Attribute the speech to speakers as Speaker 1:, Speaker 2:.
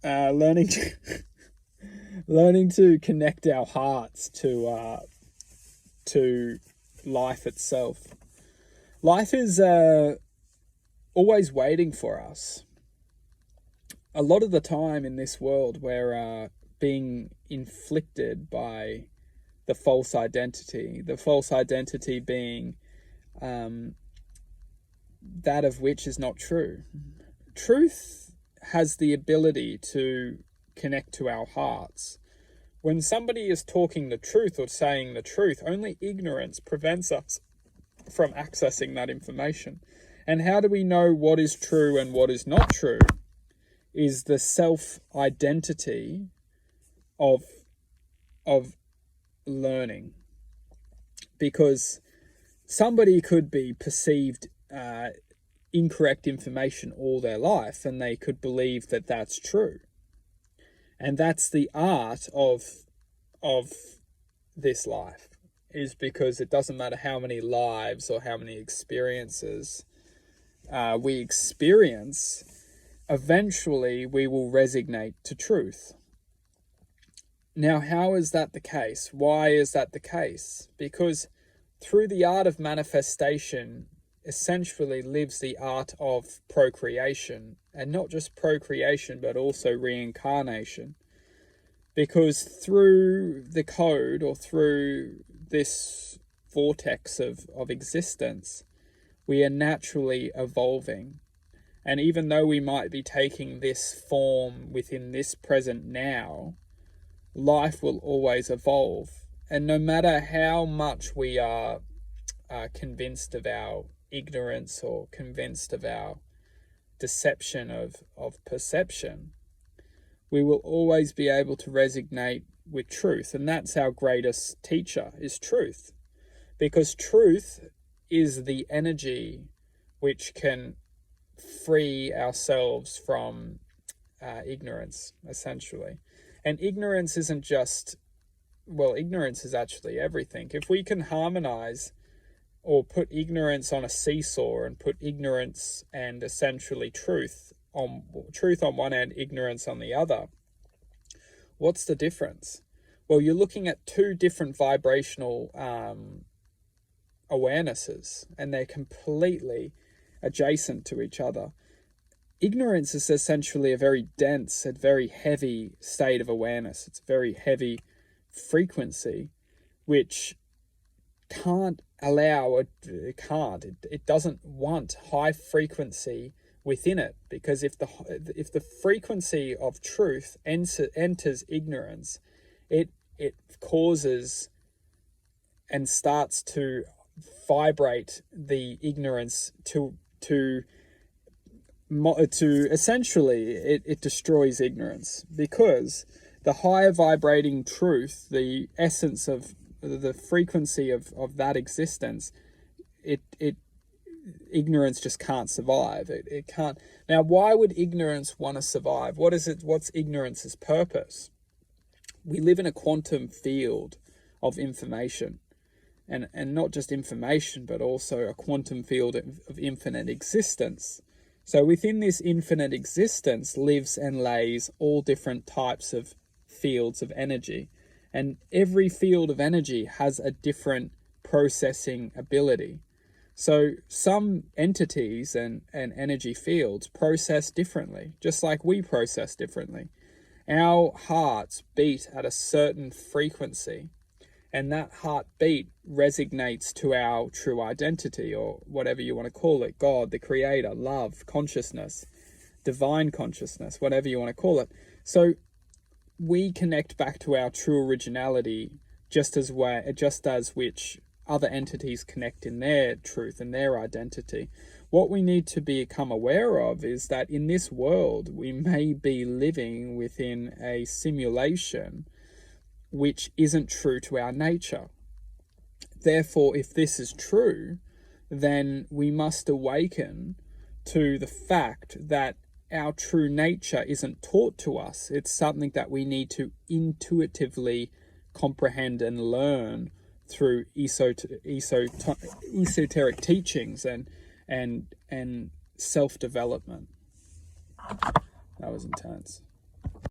Speaker 1: learning to learning to connect our hearts to life itself. Life is always waiting for us. A lot of the time in this world, we're being inflicted by the false identity. The false identity being that of which is not true. Truth has the ability to connect to our hearts. When somebody is talking the truth or saying the truth, only ignorance prevents us from accessing that information. And how do we know what is true and what is not true? Is the self-identity of learning. Because somebody could be perceived incorrect information all their life, and they could believe that that's true. And that's the art of this life, is because it doesn't matter how many lives or how many experiences we experience, eventually we will resignate to truth. Now, how is that the case? Why is that the case? Because through the art of manifestation essentially lives the art of procreation, and not just procreation but also reincarnation. Because through the code, or through this vortex of existence, we are naturally evolving. And even though we might be taking this form within this present now, life will always evolve. And no matter how much we are convinced of our ignorance or convinced of our deception of perception, we will always be able to resonate with truth. And that's our greatest teacher, is truth. Because truth is the energy which can free ourselves from ignorance, essentially. And ignorance isn't just, well, ignorance is actually everything. If we can harmonize or put ignorance on a seesaw and put ignorance and essentially truth on one end, ignorance on the other, what's the difference? Well, you're looking at two different vibrational awarenesses, and they're completely adjacent to each other. Ignorance is essentially a very dense, a very heavy state of awareness. It's a very heavy frequency, which can't allow, it doesn't want high frequency within it, because if the frequency of truth enters ignorance, it causes and starts to vibrate the ignorance to essentially it destroys ignorance, because the higher vibrating truth, the essence of the frequency of that existence, ignorance just can't survive. It can't. Now, why would ignorance want to survive? What's ignorance's purpose? We live in a quantum field of information, and not just information, but also a quantum field of infinite existence. So within this infinite existence lives and lays all different types of fields of energy. And every field of energy has a different processing ability. So some entities and energy fields process differently, just like we process differently. Our hearts beat at a certain frequency, and that heartbeat resonates to our true identity, or whatever you want to call it, God, the creator, love, consciousness, divine consciousness, whatever you want to call it. So we connect back to our true originality, just as which other entities connect in their truth and their identity. What we need to become aware of is that in this world, we may be living within a simulation which isn't true to our nature. Therefore, if this is true, then we must awaken to the fact that our true nature isn't taught to us. It's something that we need to intuitively comprehend and learn through esoteric teachings and self-development. That was intense.